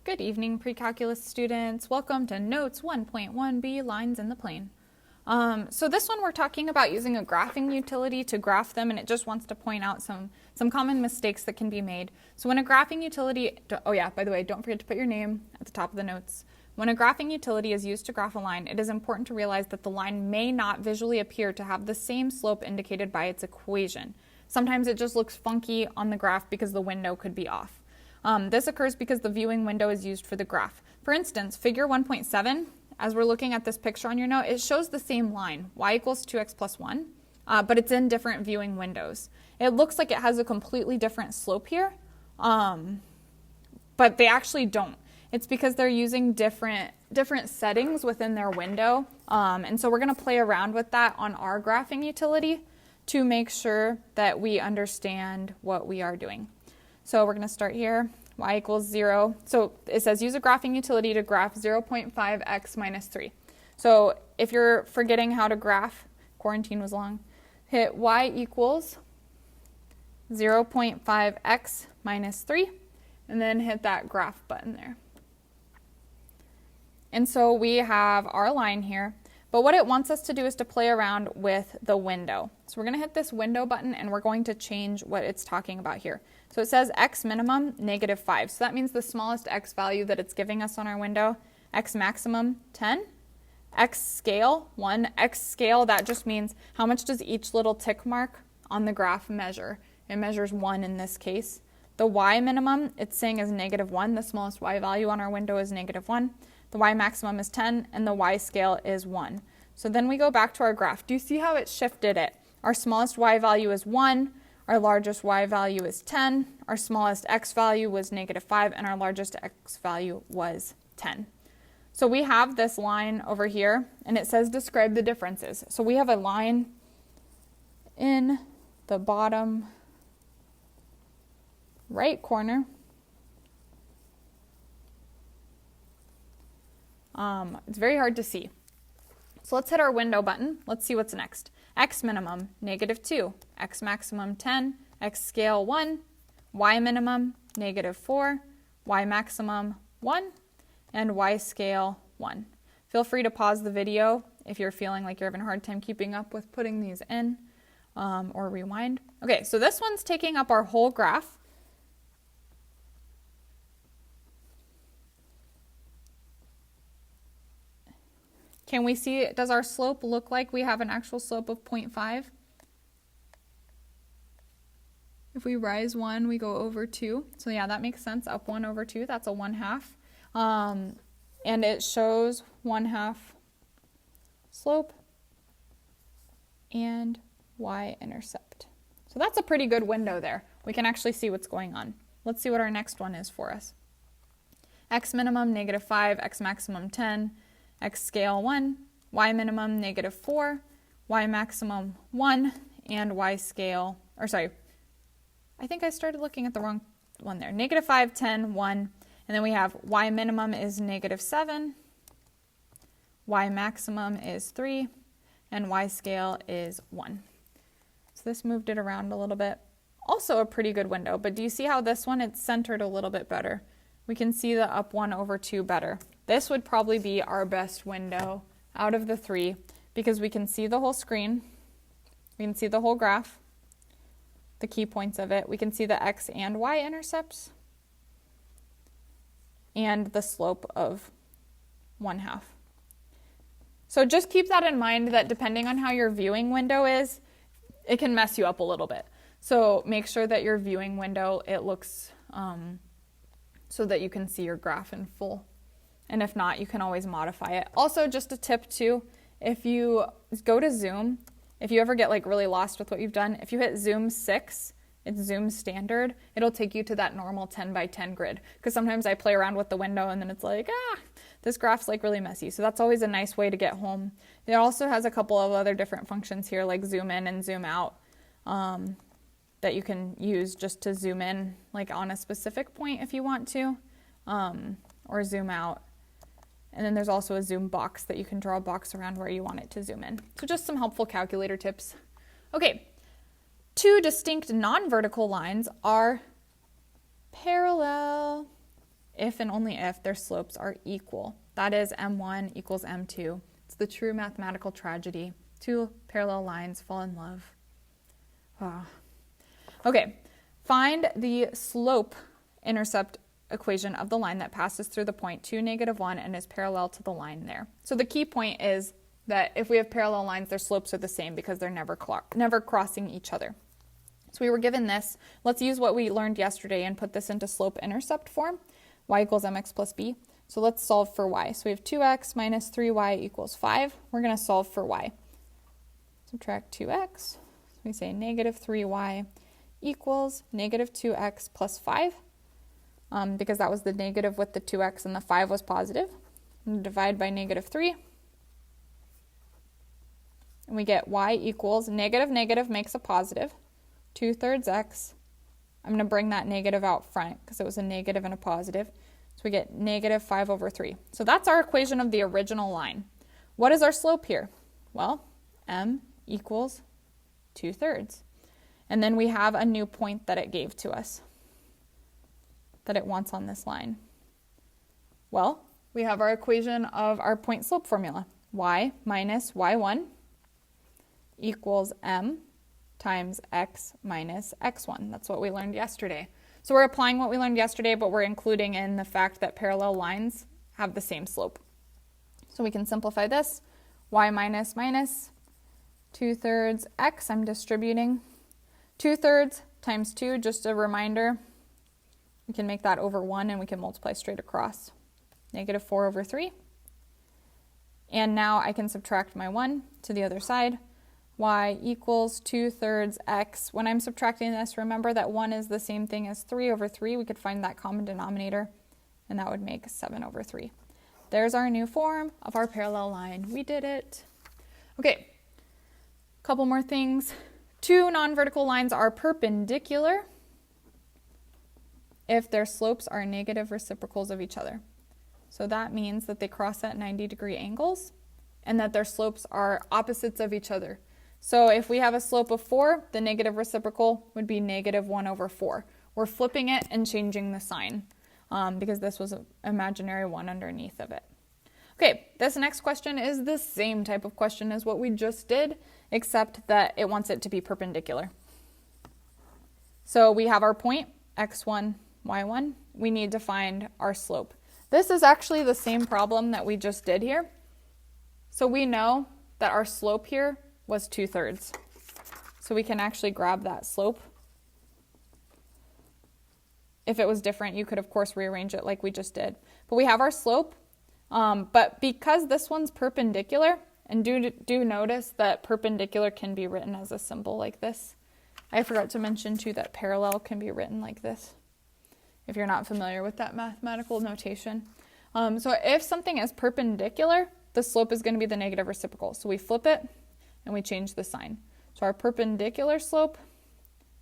Good evening, pre-calculus students. Welcome to Notes 1.1b, Lines in the Plane. So this one we're talking about using a graphing utility to graph them, and it just wants to point out some common mistakes that can be made. So when a graphing utility, oh yeah, by the way, don't forget to put your name at the top of the notes. When a graphing utility is used to graph a line, it is important to realize that the line may not visually appear to have the same slope indicated by its equation. Sometimes it just looks funky on the graph because the window could be off. This occurs because the viewing window is used for the graph. For instance, figure 1.7, as we're looking at this picture on your note, it shows the same line, y equals 2x plus 1, but it's in different viewing windows. It looks like it has a completely different slope here, but they actually don't. It's because they're using different settings within their window, and so we're going to play around with that on our graphing utility to make sure that we understand what we are doing. So we're going to start here, y equals 0. So it says use a graphing utility to graph 0.5x minus 3. So if you're forgetting how to graph, quarantine was long, hit y equals 0.5x minus 3, and then hit that graph button there. And so we have our line here, but what it wants us to do is to play around with the window. So we're going to hit this window button, and we're going to change what it's talking about here. So it says x minimum, -5. So that means the smallest x value that it's giving us on our window. X maximum, 10. X scale, 1. X scale, that just means how much does each little tick mark on the graph measure. It measures 1 in this case. The y minimum, it's saying is -1. The smallest y value on our window is -1. The y maximum is 10, and the y scale is 1. So then we go back to our graph. Do you see how it shifted it? Our smallest y value is 1. Our largest y value is 10, our smallest x value was -5, and our largest x value was 10. So we have this line over here, and it says describe the differences. So we have a line in the bottom right corner. It's very hard to see. So let's hit our window button. Let's see what's next. X minimum, -2. X maximum, 10. X scale, 1. Y minimum, -4. Y maximum, 1. And Y scale, 1. Feel free to pause the video if you're feeling like you're having a hard time keeping up with putting these in, or rewind. Okay, so this one's taking up our whole graph. Can we see, does our slope look like we have an actual slope of 0.5? If we rise 1, we go over 2. So yeah, that makes sense. Up 1 over 2, that's a 1/2. And it shows 1/2 slope and y-intercept. So that's a pretty good window there. We can actually see what's going on. Let's see what our next one is for us. X minimum, -5. X maximum, 10. X scale, 1, y minimum, -4, y maximum, 1, and y scale, or sorry, I think I started looking at the wrong one there. -5, 10, 1, and then we have y minimum is -7, y maximum is 3, and y scale is 1. So this moved it around a little bit. Also a pretty good window, but do you see how this one, it's centered a little bit better? We can see the up 1 over 2 better. This would probably be our best window out of the 3 because we can see the whole screen. We can see the whole graph, the key points of it. We can see the x and y intercepts and the slope of 1/2. So just keep that in mind that depending on how your viewing window is, it can mess you up a little bit. So make sure that your viewing window, it looks so that you can see your graph in full. And if not, you can always modify it. Also, just a tip too, if you go to Zoom, if you ever get like really lost with what you've done, if you hit Zoom 6, it's Zoom standard, it'll take you to that normal 10 by 10 grid. Because sometimes I play around with the window and then it's like, this graph's like really messy. So that's always a nice way to get home. It also has a couple of other different functions here like zoom in and zoom out that you can use just to zoom in like on a specific point if you want to, or zoom out. And then there's also a zoom box that you can draw a box around where you want it to zoom in. So just some helpful calculator tips. Okay, 2 distinct non-vertical lines are parallel. if and only if their slopes are equal. That is m1 equals m2. It's the true mathematical tragedy. Two parallel lines fall in love. Oh. Okay, find the slope-intercept equation of the line that passes through the point 2, -1 and is parallel to the line there. So the key point is that if we have parallel lines, their slopes are the same because they're never crossing each other. So we were given this. Let's use what we learned yesterday and put this into slope-intercept form. Y equals mx plus b. So let's solve for y. So we have 2x minus 3y equals 5. We're going to solve for y. Subtract 2x. So we say negative 3y equals negative 2x plus 5. Because that was the negative with the 2x and the 5 was positive. And divide by negative 3. And we get y equals negative negative makes a positive. 2/3 x. I'm going to bring that negative out front because it was a negative and a positive. So we get negative 5/3. So that's our equation of the original line. What is our slope here? Well, m equals 2/3. And then we have a new point that it gave to us, that it wants on this line. Well, we have our equation of our point slope formula. Y minus y1 equals m times x minus x1. That's what we learned yesterday. So we're applying what we learned yesterday, but we're including in the fact that parallel lines have the same slope. So we can simplify this. Y minus minus 2/3 x, I'm distributing. 2/3 times 2, just a reminder, we can make that over 1 and we can multiply straight across. Negative 4/3. And now I can subtract my 1 to the other side. Y equals 2/3 x. When I'm subtracting this, remember that 1 is the same thing as 3/3. We could find that common denominator, and that would make 7/3. There's our new form of our parallel line. We did it. Okay, a couple more things. Two non-vertical lines are perpendicular if their slopes are negative reciprocals of each other. So that means that they cross at 90-degree angles and that their slopes are opposites of each other. So if we have a slope of 4, the negative reciprocal would be negative 1/4. We're flipping it and changing the sign because this was an imaginary 1 underneath of it. Okay, this next question is the same type of question as what we just did, except that it wants it to be perpendicular. So we have our point, x1, y1. We need to find our slope. This is actually the same problem that we just did here. So we know that our slope here was 2/3. So we can actually grab that slope. If it was different, you could of course rearrange it like we just did. But we have our slope, but because this one's perpendicular, and do notice that perpendicular can be written as a symbol like this. I forgot to mention too that parallel can be written like this, if you're not familiar with that mathematical notation. So if something is perpendicular, the slope is going to be the negative reciprocal. So we flip it and we change the sign. So our perpendicular slope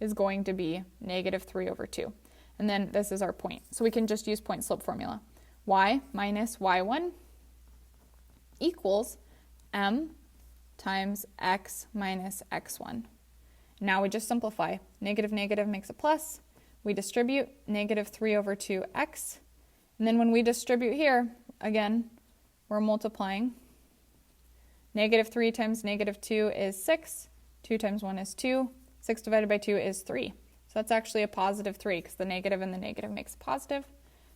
is going to be negative 3/2. And then this is our point. So we can just use point slope formula. Y minus y1 equals m times x minus x1. Now we just simplify. Negative negative makes a plus. We distribute negative 3/2x. And then when we distribute here, again, we're multiplying. Negative 3 times negative 2 is 6. 2 times 1 is 2. 6 divided by 2 is 3. So that's actually a positive 3 because the negative and the negative makes a positive.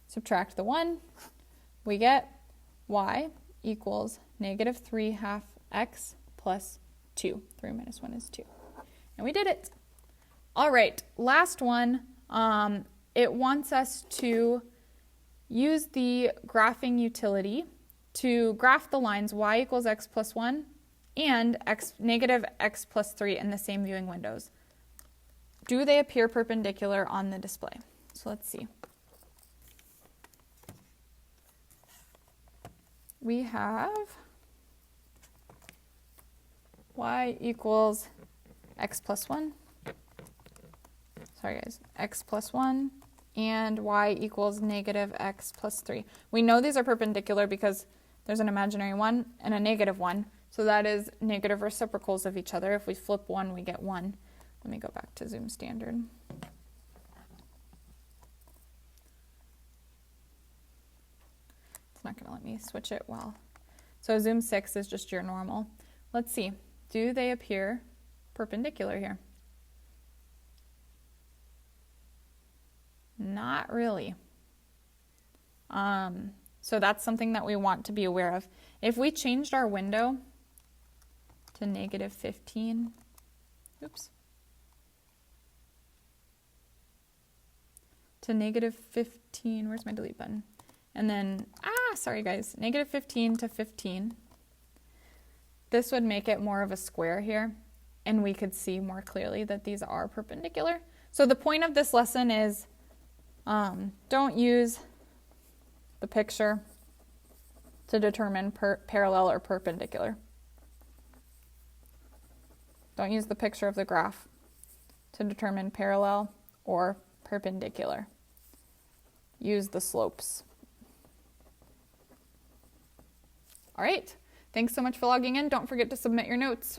Subtract the 1. We get y equals negative 3/2 x plus 2. 3 minus 1 is 2. And we did it. All right, last one. It wants us to use the graphing utility to graph the lines y equals x plus 1 and negative x plus 3 in the same viewing windows. Do they appear perpendicular on the display? So let's see. We have y equals x plus 1. Sorry guys, x plus 1 and y equals negative x plus 3. We know these are perpendicular because there's an imaginary 1 and a negative 1. So that is negative reciprocals of each other. If we flip 1, we get 1. Let me go back to Zoom Standard. not going to let me switch it well. So zoom 6 is just your normal. Let's see. Do they appear perpendicular here? Not really. So that's something that we want to be aware of. If we changed our window to -15, oops, to -15, where's my delete button? And then, sorry guys, -15 to 15. This would make it more of a square here, and we could see more clearly that these are perpendicular. So the point of this lesson is don't use the picture to determine parallel or perpendicular. Don't use the picture of the graph to determine parallel or perpendicular. Use the slopes. All right, thanks so much for logging in. Don't forget to submit your notes.